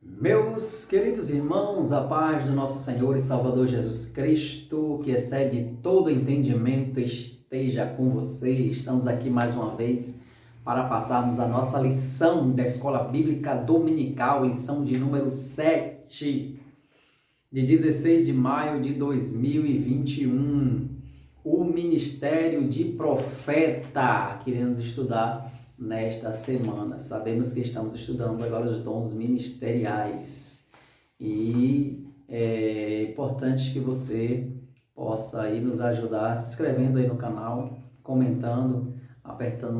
Meus queridos irmãos, a paz do nosso Senhor e Salvador Jesus Cristo, que excede todo entendimento, esteja com você. Estamos aqui mais uma vez para passarmos a nossa lição da Escola Bíblica Dominical, lição de número 7, de 16 de maio de 2021. O Ministério de Profeta, queremos estudar nesta semana. Sabemos que estamos estudando agora os dons ministeriais e é importante que você possa aí nos ajudar se inscrevendo aí no canal, comentando, dando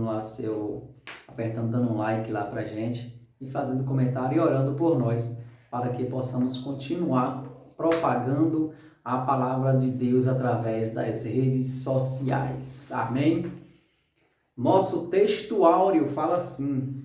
um like lá pra gente e fazendo comentário e orando por nós para que possamos continuar propagando a palavra de Deus através das redes sociais. Amém? Nosso texto áureo fala assim: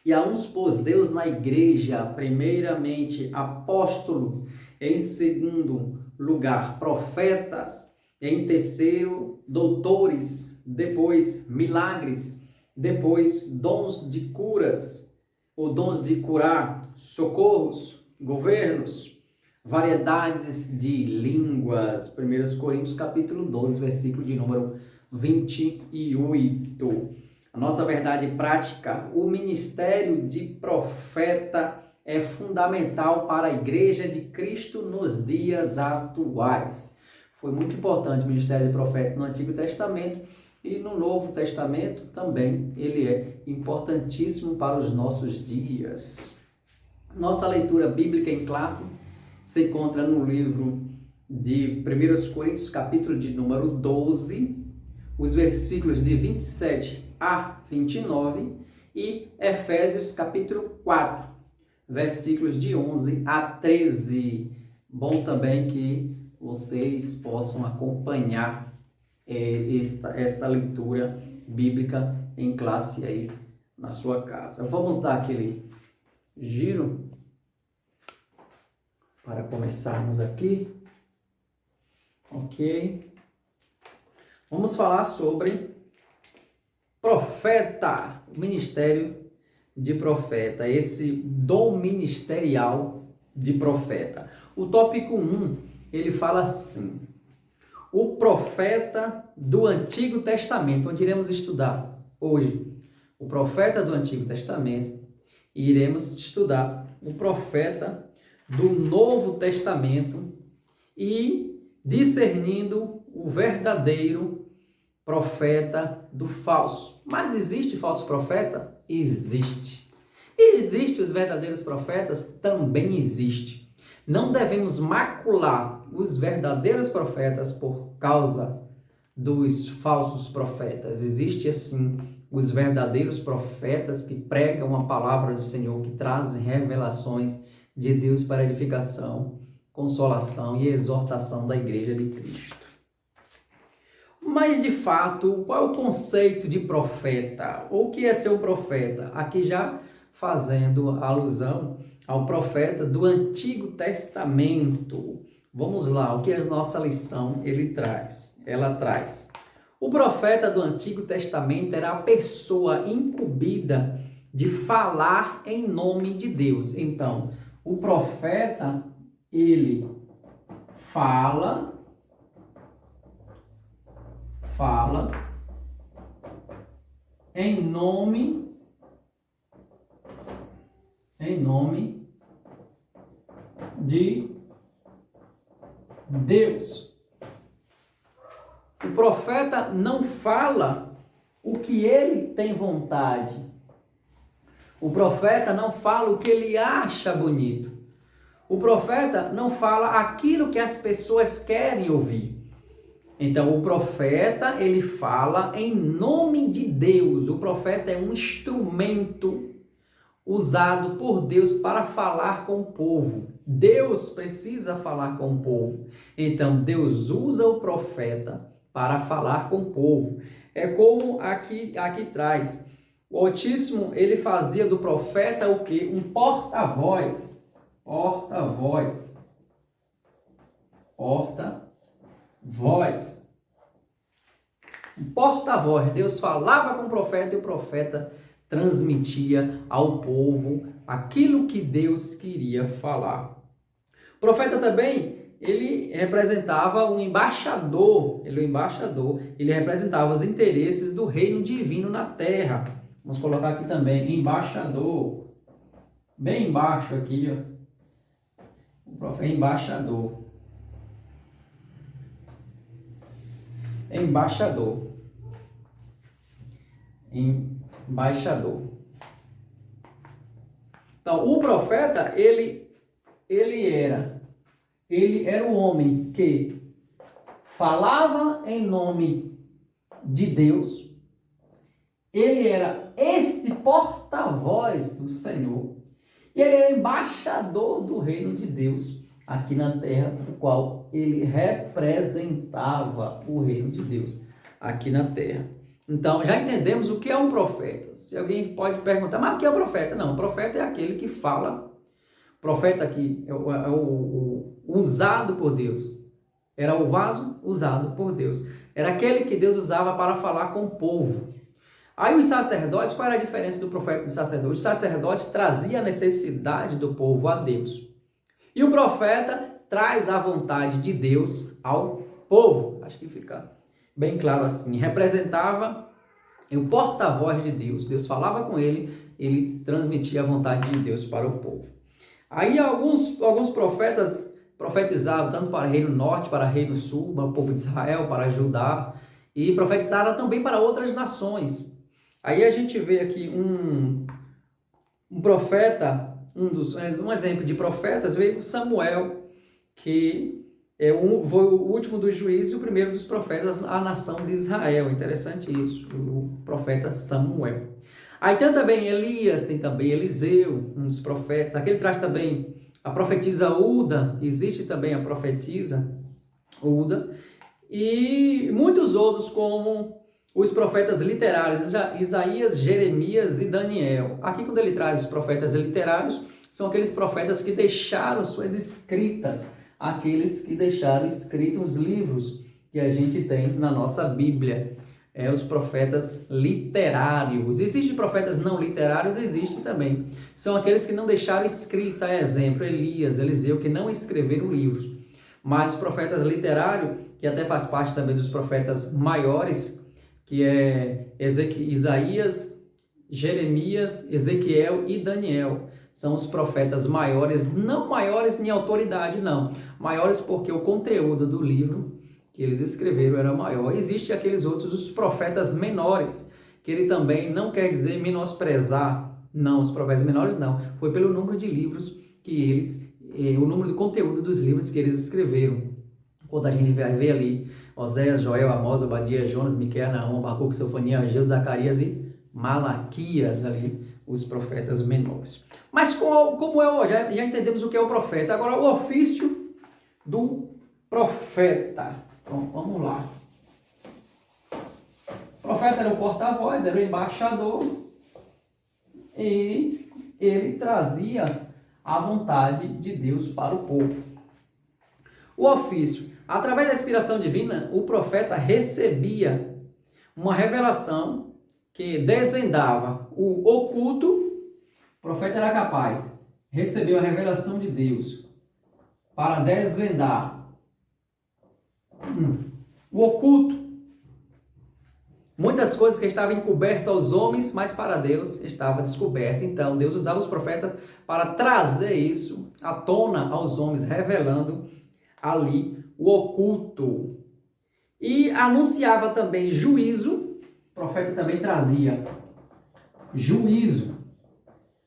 e a uns pôs Deus na igreja, primeiramente apóstolo, em segundo lugar profetas, em terceiro doutores, depois milagres, depois dons de curas, ou dons de curar, socorros, governos, variedades de línguas. 1 Coríntios capítulo 12, versículo de número 28. A nossa verdade prática: o ministério de profeta é fundamental para a Igreja de Cristo nos dias atuais. Foi muito importante o ministério de profeta no Antigo Testamento e no Novo Testamento também ele é importantíssimo para os nossos dias. Nossa leitura bíblica em classe se encontra no livro de 1 Coríntios capítulo de número 12, os versículos de 27 a 29 e Efésios capítulo 4, versículos de 11 a 13. Bom também que vocês possam acompanhar esta leitura bíblica em classe aí na sua casa. Vamos dar aquele giro para começarmos aqui. Ok. Vamos falar sobre profeta, o ministério de profeta, esse dom ministerial de profeta. O tópico 1, ele fala assim: o profeta do Antigo Testamento, onde iremos estudar hoje o profeta do Antigo Testamento e iremos estudar o profeta do Novo Testamento e discernindo o verdadeiro profeta do falso. Mas existe falso profeta? Existe. E existe os verdadeiros profetas? Também existe. Não devemos macular os verdadeiros profetas por causa dos falsos profetas. Existe, assim, os verdadeiros profetas que pregam a palavra do Senhor, que trazem revelações de Deus para edificação, consolação e exortação da Igreja de Cristo. Mas, de fato, qual é o conceito de profeta? Ou o que é ser um profeta? Aqui já fazendo alusão ao profeta do Antigo Testamento. Vamos lá, o que a nossa lição ela traz. O profeta do Antigo Testamento era a pessoa incumbida de falar em nome de Deus. Então, o profeta, ele fala em nome de Deus. O profeta não fala o que ele tem vontade. O profeta não fala o que ele acha bonito. O profeta não fala aquilo que as pessoas querem ouvir. Então, o profeta, ele fala em nome de Deus. O profeta é um instrumento usado por Deus para falar com o povo. Deus precisa falar com o povo. Então, Deus usa o profeta para falar com o povo. É como aqui traz. O Altíssimo, ele fazia do profeta o quê? Um porta-voz. Porta-voz. Um porta-voz. Deus falava com o profeta e o profeta transmitia ao povo aquilo que Deus queria falar. O profeta também, ele representava um embaixador, ele representava os interesses do reino divino na terra. Vamos colocar aqui também, embaixador, bem embaixo aqui, ó. O profeta embaixador. Embaixador. Então, o profeta, ele era o homem que falava em nome de Deus. Ele era este porta-voz do Senhor. E ele era embaixador do reino de Deus aqui na terra, o qual ele representava o reino de Deus aqui na terra. Então, já entendemos o que é um profeta. Se alguém pode perguntar, mas o que é um profeta? Não, o profeta é aquele que fala. O profeta aqui é o usado por Deus. Era o vaso usado por Deus. Era aquele que Deus usava para falar com o povo. Aí os sacerdotes, qual era a diferença do profeta e do sacerdote? Os sacerdotes traziam a necessidade do povo a Deus. E o profeta traz a vontade de Deus ao povo. Acho que fica bem claro assim. Representava o porta-voz de Deus. Deus falava com ele, ele transmitia a vontade de Deus para o povo. Aí alguns profetas profetizavam tanto para o reino norte, para o reino sul, para o povo de Israel, para Judá. E profetizaram também para outras nações. Aí a gente vê aqui um profeta, um exemplo de profetas, veio Samuel, que foi o último dos juízes e o primeiro dos profetas à nação de Israel. Interessante isso, o profeta Samuel. Aí tem também Elias, tem também Eliseu, um dos profetas. Aqui ele traz também a profetisa Uda, existe também a profetisa Uda, e muitos outros como os profetas literários, Isaías, Jeremias e Daniel. Aqui quando ele traz os profetas literários, são aqueles profetas que deixaram suas escritas, aqueles que deixaram escritos os livros que a gente tem na nossa Bíblia. Os profetas literários. Existem profetas não literários? Existem também. São aqueles que não deixaram escrita, exemplo, Elias, Eliseu, que não escreveram livros. Mas os profetas literários, que até faz parte também dos profetas maiores, que é Isaías, Jeremias, Ezequiel e Daniel. São os profetas maiores, não maiores em autoridade, não. Maiores porque o conteúdo do livro que eles escreveram era maior. Existem aqueles outros, os profetas menores, que ele também não quer dizer menosprezar. Não, os profetas menores não. Foi pelo número de livros que eles, o número de conteúdo dos livros que eles escreveram. Quando a gente vai ver ali, Oséias, Joel, Amós, Obadias, Jonas, Miqueias, Naum, Abacuque, Sofonias, Ageu, Zacarias e Malaquias, ali, os profetas menores. Mas como é hoje, já entendemos o que é o profeta. Agora, o ofício do profeta. Então, vamos lá. O profeta era o porta-voz, era o embaixador e ele trazia a vontade de Deus para o povo. O ofício. Através da inspiração divina, o profeta recebia uma revelação que desvendava o oculto. O profeta era capaz de receber a revelação de Deus para desvendar o oculto. Muitas coisas que estavam encobertas aos homens, mas para Deus estava descoberto. Então, Deus usava os profetas para trazer isso à tona aos homens, revelando ali o oculto. E anunciava também juízo. O profeta também trazia juízo,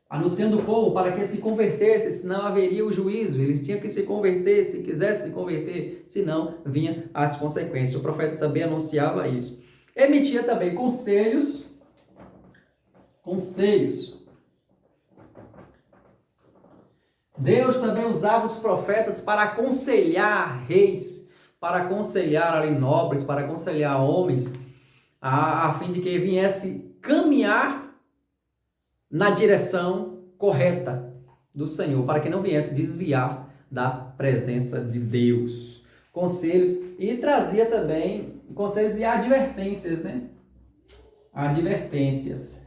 anunciando o povo para que se convertesse, senão haveria o juízo. Eles tinham que se converter, se quisesse se converter, senão vinha as consequências. O profeta também anunciava isso. Emitia também conselhos. Deus também usava os profetas para aconselhar reis, para aconselhar ali nobres, para aconselhar homens, a fim de que viesse caminhar na direção correta do Senhor, para que não viesse desviar da presença de Deus. Conselhos, e trazia também conselhos e advertências, né? Advertências.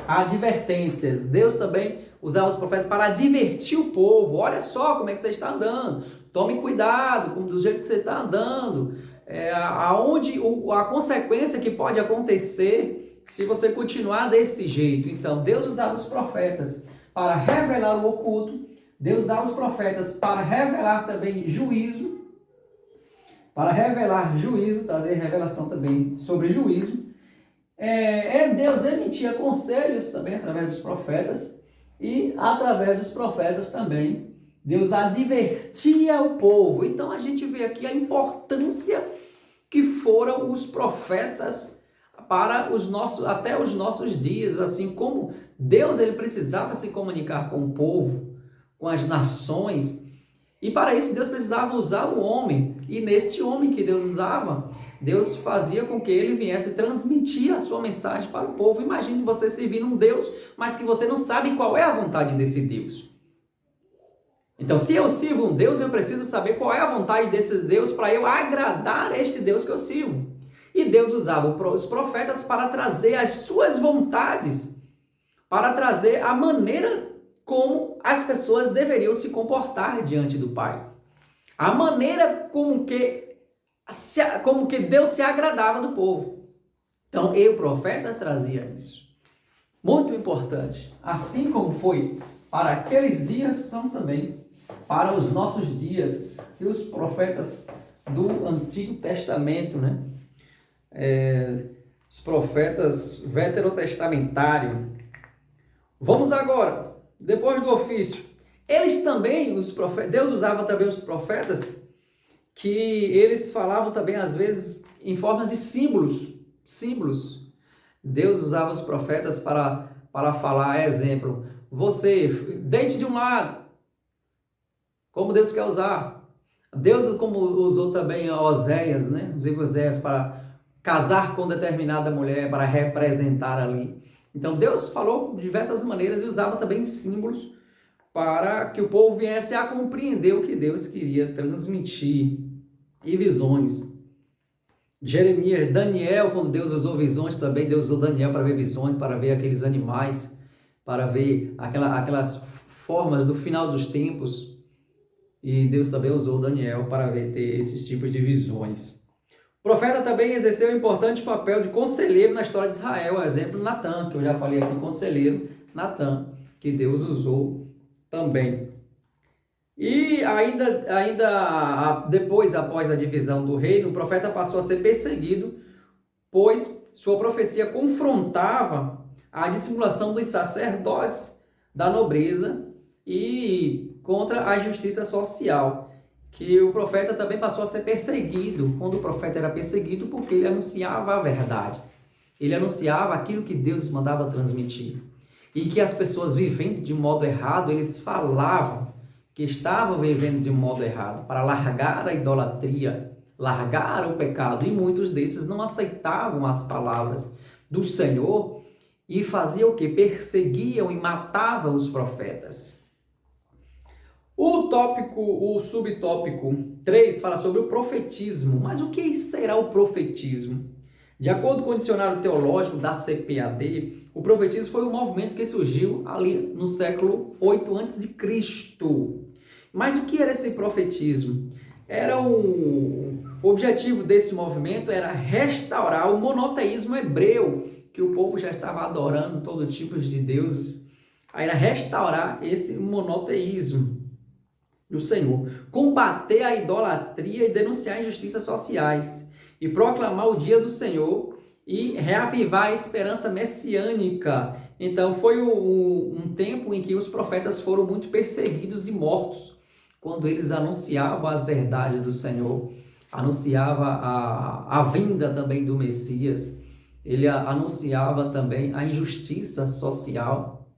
advertências. Deus também usava os profetas para advertir o povo. Olha só como é que você está andando. Tome cuidado do jeito que você está andando. A consequência que pode acontecer se você continuar desse jeito. Então, Deus usava os profetas para revelar o oculto. Deus usava os profetas para revelar também juízo. Para revelar juízo, trazer revelação também sobre juízo. Deus emitia conselhos também através dos profetas. E através dos profetas também, Deus advertia o povo. Então a gente vê aqui a importância que foram os profetas para até os nossos dias. Assim como Deus ele precisava se comunicar com o povo, com as nações. E para isso Deus precisava usar o homem. E neste homem que Deus usava, Deus fazia com que ele viesse transmitir a sua mensagem para o povo. Imagine você servir um Deus, mas que você não sabe qual é a vontade desse Deus. Então, se eu sirvo um Deus, eu preciso saber qual é a vontade desse Deus para eu agradar este Deus que eu sirvo. E Deus usava os profetas para trazer as suas vontades, para trazer a maneira como as pessoas deveriam se comportar diante do Pai. A maneira como que Deus se agradava do povo. Então, o profeta trazia isso. Muito importante. Assim como foi para aqueles dias, são também para os nossos dias. E os profetas do Antigo Testamento, né? Os profetas veterotestamentários. Vamos agora, depois do ofício. Eles também, os profetas, Deus usava também os profetas, que eles falavam também, às vezes, em formas de símbolos. Deus usava os profetas para falar, exemplo, você, deite de um lado, como Deus quer usar. Deus, como usou também Oséias, né? Usou Oséias para casar com determinada mulher, para representar ali. Então, Deus falou de diversas maneiras e usava também símbolos para que o povo viesse a compreender o que Deus queria transmitir. E visões. Jeremias, Daniel, quando Deus usou visões também, Deus usou Daniel para ver visões, para ver aqueles animais, para ver aquelas formas do final dos tempos. E Deus também usou Daniel para ter esses tipos de visões. O profeta também exerceu um importante papel de conselheiro na história de Israel. Por exemplo, Natã, que eu já falei aqui, conselheiro Natã, que Deus usou também. E ainda depois, após a divisão do reino, o profeta passou a ser perseguido, pois sua profecia confrontava a dissimulação dos sacerdotes, da nobreza e contra a justiça social, que o profeta também passou a ser perseguido, quando o profeta era perseguido, porque ele anunciava a verdade. Ele anunciava aquilo que Deus mandava transmitir. E que as pessoas vivendo de modo errado, eles falavam que estavam vivendo de um modo errado, para largar a idolatria, largar o pecado. E muitos desses não aceitavam as palavras do Senhor e faziam o quê? Perseguiam e matavam os profetas. O subtópico 3 fala sobre o profetismo. Mas o que será o profetismo? De acordo com o dicionário teológico da CPAD, o profetismo foi um movimento que surgiu ali no século 8 a.C. Mas o que era esse profetismo? O objetivo desse movimento era restaurar o monoteísmo hebreu, que o povo já estava adorando todo tipo de deuses. Aí era restaurar esse monoteísmo do Senhor, combater a idolatria e denunciar injustiças sociais, e proclamar o dia do Senhor e reavivar a esperança messiânica. Então foi um tempo em que os profetas foram muito perseguidos e mortos, quando eles anunciavam as verdades do Senhor, anunciava a vinda também do Messias, ele anunciava também a injustiça social,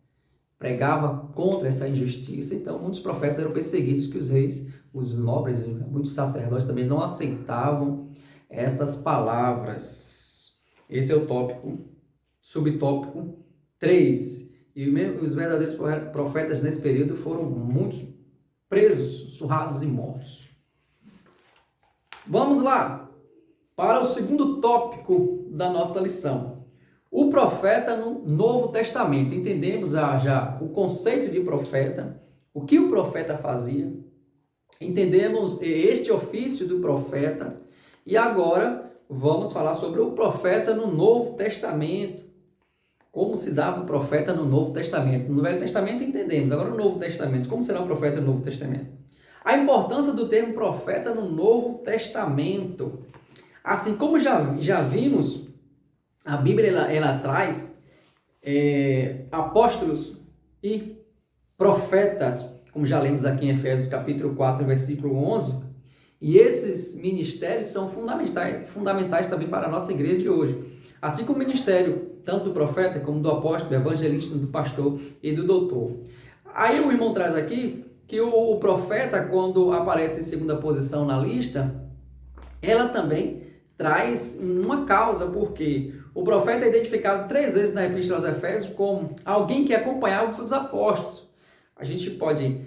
pregava contra essa injustiça. Então muitos profetas eram perseguidos, que os reis, os nobres, muitos sacerdotes também não aceitavam estas palavras. Esse é o subtópico 3. E os verdadeiros profetas nesse período foram muitos presos, surrados e mortos. Vamos lá para o segundo tópico da nossa lição. O profeta no Novo Testamento. Entendemos já o conceito de profeta, o que o profeta fazia. Entendemos este ofício do profeta. E agora vamos falar sobre o profeta no Novo Testamento. Como se dava o profeta no Novo Testamento. No Velho Testamento entendemos. Agora no Novo Testamento. Como será o profeta no Novo Testamento? A importância do termo profeta no Novo Testamento. Assim como já vimos, a Bíblia ela traz apóstolos e profetas, como já lemos aqui em Efésios capítulo 4, versículo 11, e esses ministérios são fundamentais também para a nossa igreja de hoje. Assim como o ministério, tanto do profeta, como do apóstolo, do evangelista, do pastor e do doutor. Aí o irmão traz aqui que o profeta, quando aparece em segunda posição na lista, ela também traz uma causa, porque o profeta é identificado 3 vezes na Epístola aos Efésios como alguém que acompanhava os apóstolos. A gente pode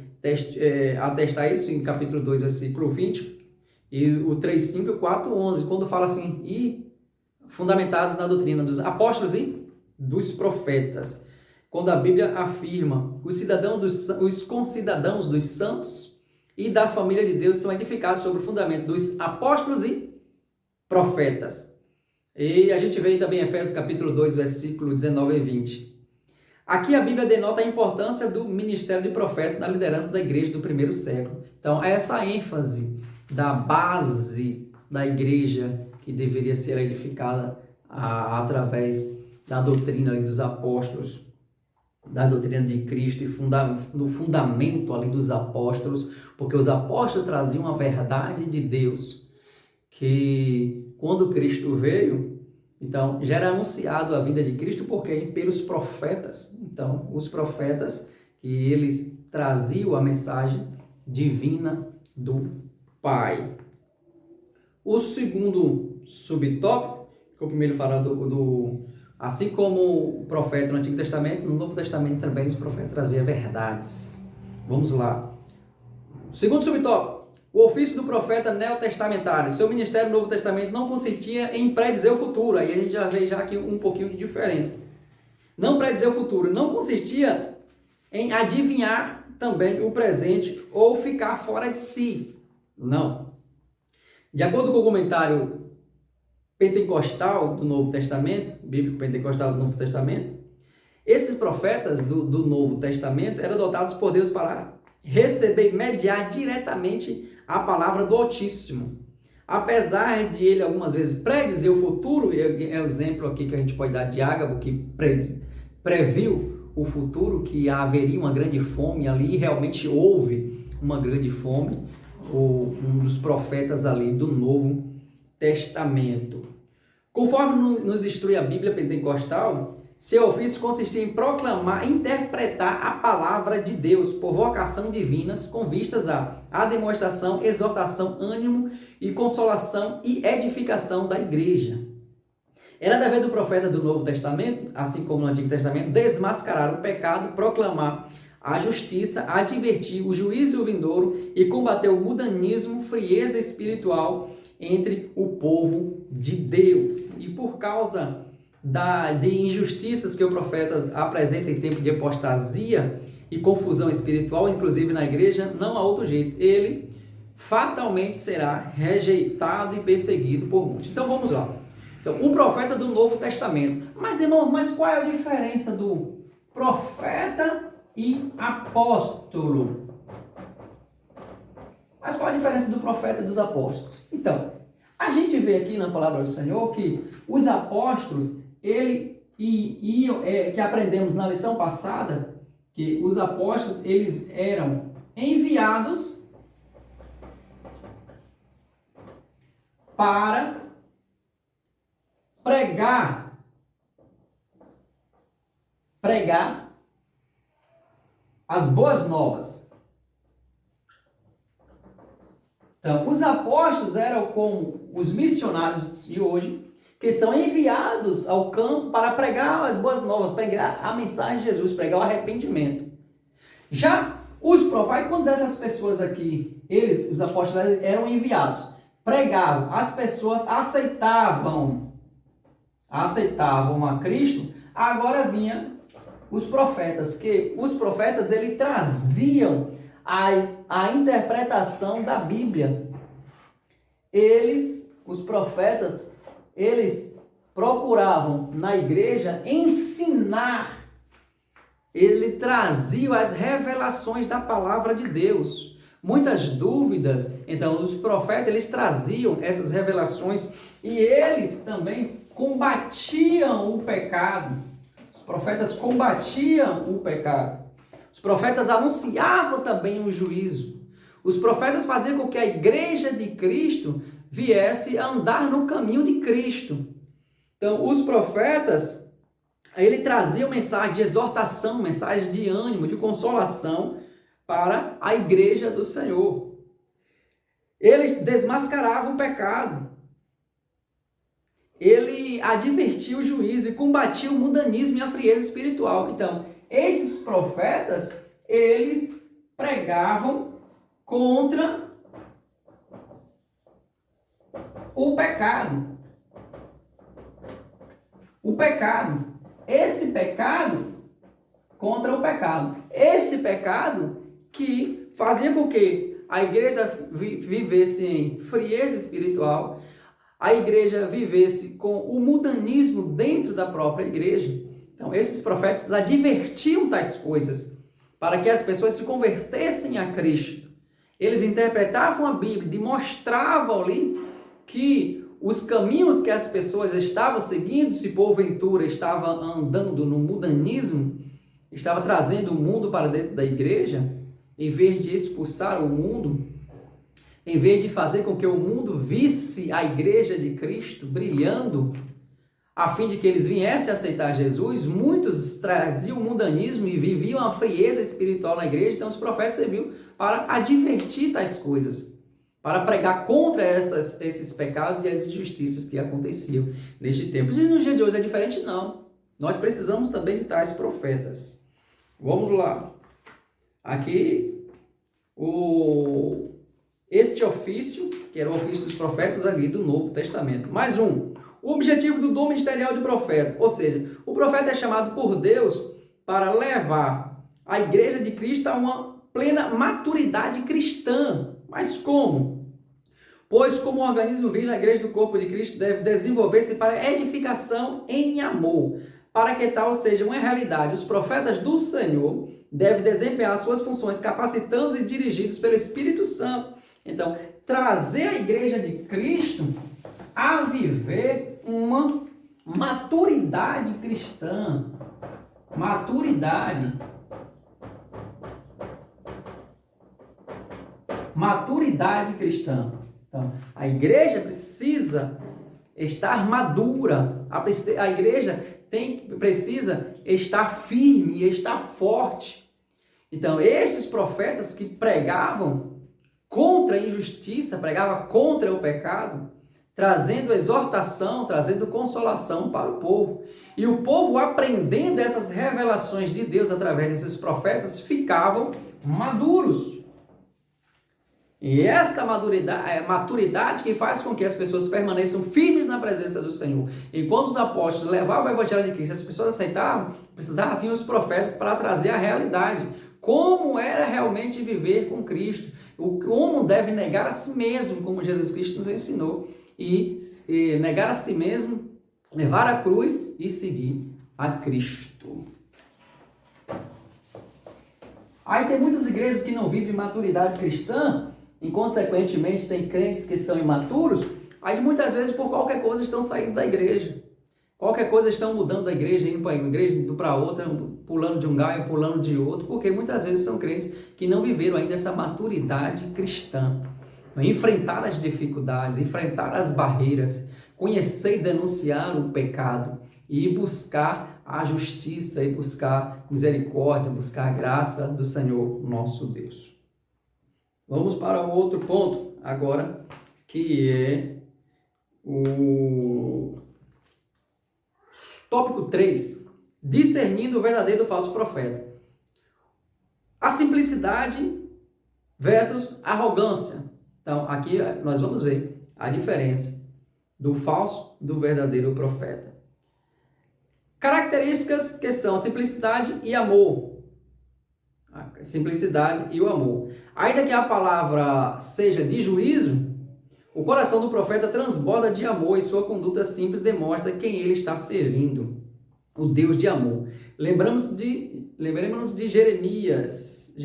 atestar isso em capítulo 2, versículo 20, e o 3, 5 e 4, 11, quando fala assim, e fundamentados na doutrina dos apóstolos e dos profetas. Quando a Bíblia afirma os concidadãos dos santos e da família de Deus são edificados sobre o fundamento dos apóstolos e profetas. E a gente vê também em Efésios capítulo 2, versículo 19 e 20. Aqui a Bíblia denota a importância do ministério de profeta na liderança da igreja do primeiro século. Então, é essa ênfase da base da igreja que deveria ser edificada através da doutrina dos apóstolos, da doutrina de Cristo e no fundamento ali dos apóstolos, porque os apóstolos traziam a verdade de Deus, que quando Cristo veio, então já era anunciado a vinda de Cristo pelos profetas. Então, os profetas, que eles traziam a mensagem divina do Pai. O segundo subtópico, que o primeiro fala assim como o profeta no Antigo Testamento, no Novo Testamento também os profetas traziam verdades. Vamos lá. O segundo subtópico, o ofício do profeta neotestamentário. Seu ministério no Novo Testamento não consistia em predizer o futuro. Aí a gente já vê aqui um pouquinho de diferença. Não predizer o futuro, não consistia em adivinhar também o presente ou ficar fora de si. Não. De acordo com o comentário pentecostal do Novo Testamento, bíblico pentecostal do Novo Testamento, esses profetas do Novo Testamento eram dotados por Deus para receber e mediar diretamente a palavra do Altíssimo. Apesar de ele algumas vezes predizer o futuro, é o exemplo aqui que a gente pode dar de Ágabo, que previu o futuro, que haveria uma grande fome ali, e realmente houve uma grande fome, um dos profetas ali do Novo Testamento. Conforme nos instrui a Bíblia pentecostal, seu ofício consistia em proclamar e interpretar a palavra de Deus por vocação divinas, com vistas à demonstração, exortação, ânimo e consolação e edificação da igreja. Era dever do profeta do Novo Testamento, assim como no Antigo Testamento, desmascarar o pecado, proclamar a justiça, advertir o juízo vindouro e combater o mudanismo, frieza espiritual entre o povo de Deus. E por causa de injustiças que o profeta apresenta em tempo de apostasia e confusão espiritual, inclusive na igreja, não há outro jeito. Ele fatalmente será rejeitado e perseguido por muitos. Então vamos lá. Então, o profeta do Novo Testamento. Mas, irmãos, qual é a diferença do profeta e apóstolo? Mas qual a diferença do profeta e dos apóstolos? Então, a gente vê aqui na palavra do Senhor que os apóstolos, que aprendemos na lição passada, que os apóstolos, eles eram enviados para pregar as boas novas. Então, os apóstolos eram como os missionários de hoje, que são enviados ao campo para pregar as boas novas, pregar a mensagem de Jesus, pregar o arrependimento. Já os profetas, quando essas pessoas aqui, os apóstolos, eram enviados, pregavam, as pessoas aceitavam aceitavam a Cristo, agora vinha os profetas, que os profetas eles traziam a interpretação da Bíblia. Os profetas, eles procuravam na igreja ensinar, ele trazia as revelações da palavra de Deus. Muitas dúvidas, então os profetas eles traziam essas revelações e eles também combatiam o pecado. Os profetas combatiam o pecado. Os profetas anunciavam também o juízo. Os profetas faziam com que a igreja de Cristo viesse a andar no caminho de Cristo. Então, os profetas, ele traziam mensagem de exortação, mensagem de ânimo, de consolação para a igreja do Senhor. Eles desmascaravam o pecado. Ele advertia o juízo e combatia o mundanismo e a frieza espiritual. Então, esses profetas, eles pregavam contra o pecado. O pecado. Esse pecado contra o pecado. Este pecado que fazia com que a igreja vivesse em frieza espiritual, a igreja vivesse com o mundanismo dentro da própria igreja. Então, esses profetas advertiam tais coisas para que as pessoas se convertessem a Cristo. Eles interpretavam a Bíblia, demonstravam ali que os caminhos que as pessoas estavam seguindo, se porventura estava andando no mundanismo, estava trazendo o mundo para dentro da igreja, em vez de expulsar o mundo, em vez de fazer com que o mundo visse a igreja de Cristo brilhando, a fim de que eles viessem a aceitar Jesus, muitos traziam o mundanismo e viviam a frieza espiritual na igreja. Então os profetas serviam para advertir tais coisas, para pregar contra esses pecados e as injustiças que aconteciam neste tempo. E no dia de hoje é diferente? Não. Nós precisamos também de tais profetas. Vamos lá. Aqui, este ofício, que era o ofício dos profetas ali do Novo Testamento. Mais um. O objetivo do dom ministerial de profeta. Ou seja, o profeta é chamado por Deus para levar a igreja de Cristo a uma plena maturidade cristã. Mas como? Pois como um organismo vivo, a igreja do corpo de Cristo deve desenvolver-se para edificação em amor, para que tal seja uma realidade. Os profetas do Senhor devem desempenhar suas funções capacitados e dirigidos pelo Espírito Santo. Então, trazer a igreja de Cristo a viver uma maturidade cristã. Maturidade cristã. Então, a igreja precisa estar madura. A igreja precisa estar firme e estar forte. Então, esses profetas que pregavam contra a injustiça, pregavam contra o pecado, trazendo exortação, trazendo consolação para o povo. E o povo, aprendendo essas revelações de Deus através desses profetas, ficavam maduros. E esta maturidade que faz com que as pessoas permaneçam firmes na presença do Senhor. Enquanto os apóstolos levavam o evangelho de Cristo, as pessoas aceitavam, precisavam vir os profetas para trazer a realidade. Como era realmente viver com Cristo. Como deve negar a si mesmo, como Jesus Cristo nos ensinou. E negar a si mesmo, levar a cruz e seguir a Cristo. Aí tem muitas igrejas que não vivem maturidade cristã, e consequentemente tem crentes que são imaturos, aí muitas vezes por qualquer coisa estão saindo da igreja. Qualquer coisa estão mudando da igreja, indo para a igreja, indo para outra, pulando de um galho, pulando de outro, porque muitas vezes são crentes que não viveram ainda essa maturidade cristã. Enfrentar as dificuldades, enfrentar as barreiras, conhecer e denunciar o pecado e buscar a justiça e buscar misericórdia, buscar a graça do Senhor nosso Deus. Vamos para o outro ponto agora, que é o tópico 3, discernindo o verdadeiro do falso profeta. A simplicidade versus arrogância. Então, aqui nós vamos ver a diferença do falso e do verdadeiro profeta. Características que são simplicidade e amor. A simplicidade e o amor. Ainda que a palavra seja de juízo, o coração do profeta transborda de amor e sua conduta simples demonstra quem ele está servindo, o Deus de amor. Lembramos de Jeremias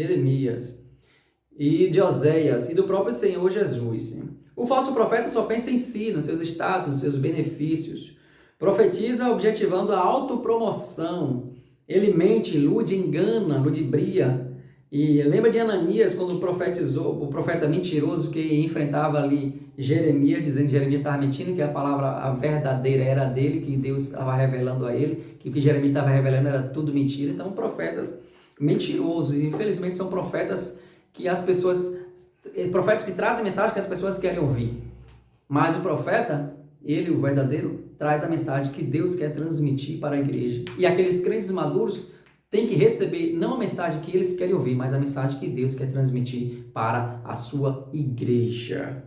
e de Oséias e do próprio Senhor Jesus. O falso profeta só pensa em si, nos seus status, nos seus benefícios. Profetiza objetivando a autopromoção. Ele mente, ilude, engana, ludibria. E lembra de Ananias, quando profetizou, o profeta mentiroso que enfrentava ali Jeremias, dizendo que Jeremias estava mentindo, que a palavra a verdadeira era dele, que Deus estava revelando a ele, que o que Jeremias estava revelando era tudo mentira. Então, profetas mentirosos, e infelizmente são profetas que profetas que trazem mensagem que as pessoas querem ouvir. Mas o profeta, ele, o verdadeiro, traz a mensagem que Deus quer transmitir para a igreja. E aqueles crentes maduros têm que receber não a mensagem que eles querem ouvir, mas a mensagem que Deus quer transmitir para a sua igreja.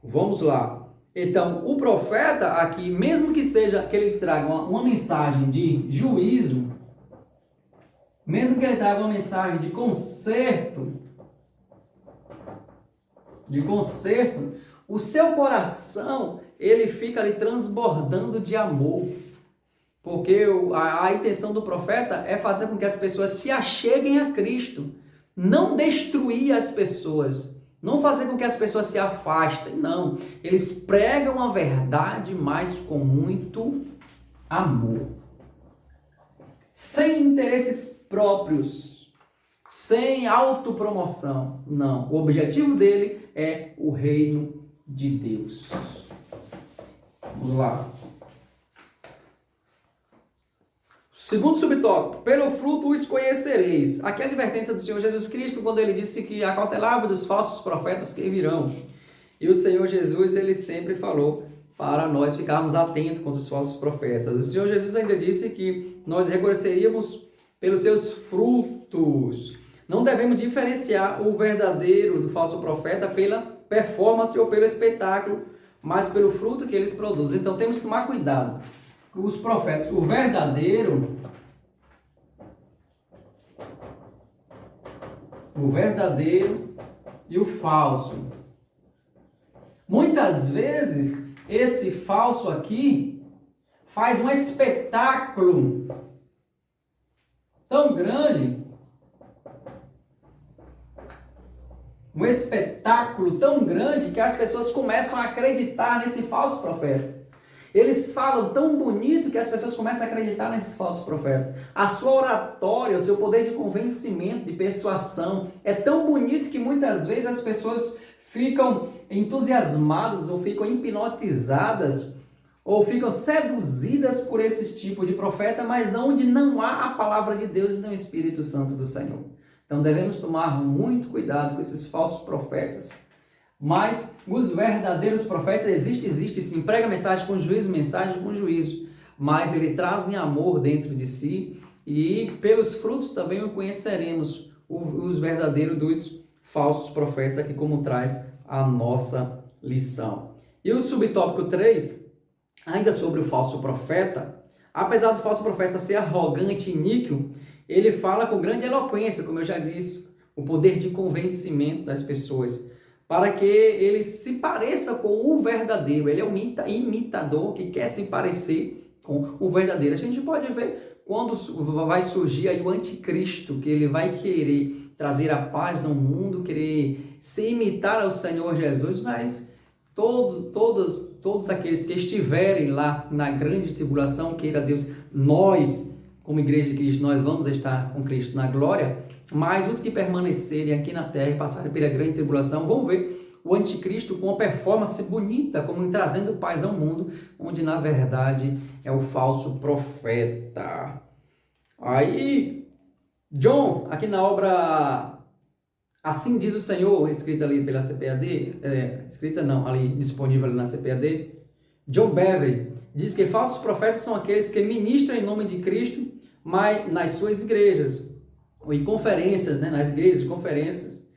Vamos lá. Então, o profeta aqui, mesmo que seja que ele traga uma mensagem de juízo, mesmo que ele traga uma mensagem de conserto, o seu coração, ele fica ali transbordando de amor. Porque a intenção do profeta é fazer com que as pessoas se acheguem a Cristo, não destruir as pessoas, não fazer com que as pessoas se afastem, não. Eles pregam a verdade, mas com muito amor. Sem interesses próprios, sem autopromoção, não. O objetivo dele é o reino de Deus. Vamos lá. Segundo subtópico, pelo fruto os conhecereis. Aqui é a advertência do Senhor Jesus Cristo, quando ele disse que acautelava dos falsos profetas que virão. E o Senhor Jesus, ele sempre falou para nós ficarmos atentos contra os falsos profetas. O Senhor Jesus ainda disse que nós reconheceríamos pelos seus frutos. Não devemos diferenciar o verdadeiro do falso profeta pela performance ou pelo espetáculo, mas pelo fruto que eles produzem. Então temos que tomar cuidado. Os profetas, o verdadeiro e o falso. Muitas vezes, esse falso aqui faz um espetáculo tão grande, que as pessoas começam a acreditar nesse falso profeta. Eles falam tão bonito que as pessoas começam a acreditar nesses falsos profetas. A sua oratória, o seu poder de convencimento, de persuasão, é tão bonito que muitas vezes as pessoas ficam entusiasmadas ou ficam hipnotizadas ou ficam seduzidas por esse tipo de profeta, mas onde não há a palavra de Deus e não o Espírito Santo do Senhor. Então devemos tomar muito cuidado com esses falsos profetas. Mas os verdadeiros profetas existe sim, prega mensagem com juízo, mas ele trazem amor dentro de si e pelos frutos também o conheceremos, os verdadeiros dos falsos profetas, aqui como traz a nossa lição. E o subtópico 3, ainda sobre o falso profeta, apesar do falso profeta ser arrogante e iníquo, ele fala com grande eloquência, como eu já disse, o poder de convencimento das pessoas, para que ele se pareça com o verdadeiro. Ele é um imitador que quer se parecer com o verdadeiro. A gente pode ver quando vai surgir aí o anticristo, que ele vai querer trazer a paz no mundo, querer se imitar ao Senhor Jesus, mas todos aqueles que estiverem lá na grande tribulação, queira Deus, nós, como igreja de Cristo, nós vamos estar com Cristo na glória, mas os que permanecerem aqui na terra e passarem pela grande tribulação vão ver o anticristo com uma performance bonita, como trazendo paz ao mundo, onde na verdade é o falso profeta. Aí, John, aqui na obra Assim Diz o Senhor, escrita ali pela CPAD, ali disponível ali na CPAD, John Beverly diz que falsos profetas são aqueles que ministram em nome de Cristo, mas nas suas igrejas, ou em conferências, nas igrejas de conferências,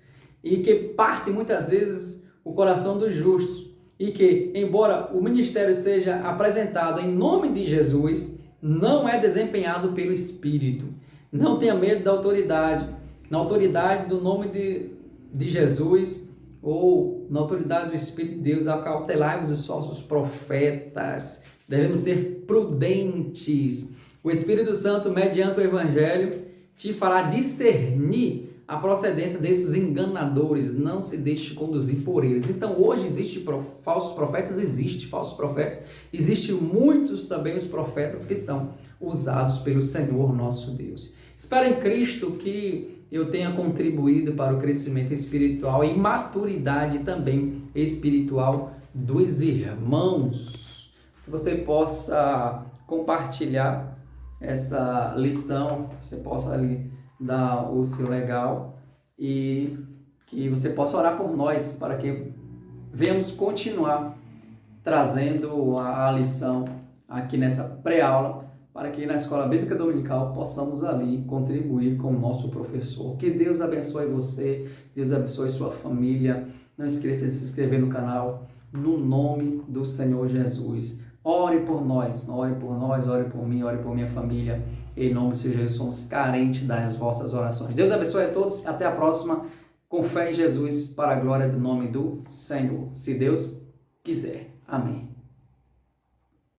e que partem muitas vezes o coração dos justos, e que, embora o ministério seja apresentado em nome de Jesus, não é desempenhado pelo Espírito. Não tenha medo da autoridade. Na autoridade do nome de Jesus ou na autoridade do Espírito de Deus, acautelai-vos dos falsos profetas. Devemos ser prudentes. O Espírito Santo, mediante o Evangelho, te fará discernir a procedência desses enganadores. Não se deixe conduzir por eles. Então, hoje existe falsos profetas, existe muitos também os profetas que são usados pelo Senhor nosso Deus. Espero em Cristo que eu tenha contribuído para o crescimento espiritual e maturidade também espiritual dos irmãos. Que você possa compartilhar essa lição, você possa ali dar o seu legal e que você possa orar por nós para que venhamos continuar trazendo a lição aqui nessa pré-aula, para que na Escola Bíblica Dominical possamos ali contribuir com o nosso professor. Que Deus abençoe você, Deus abençoe sua família. Não esqueça de se inscrever no canal, no nome do Senhor Jesus. Ore por nós, ore por mim, ore por minha família. Em nome do Senhor Jesus, somos carentes das vossas orações. Deus abençoe a todos. Até a próxima. Com fé em Jesus, para a glória do nome do Senhor. Se Deus quiser. Amém.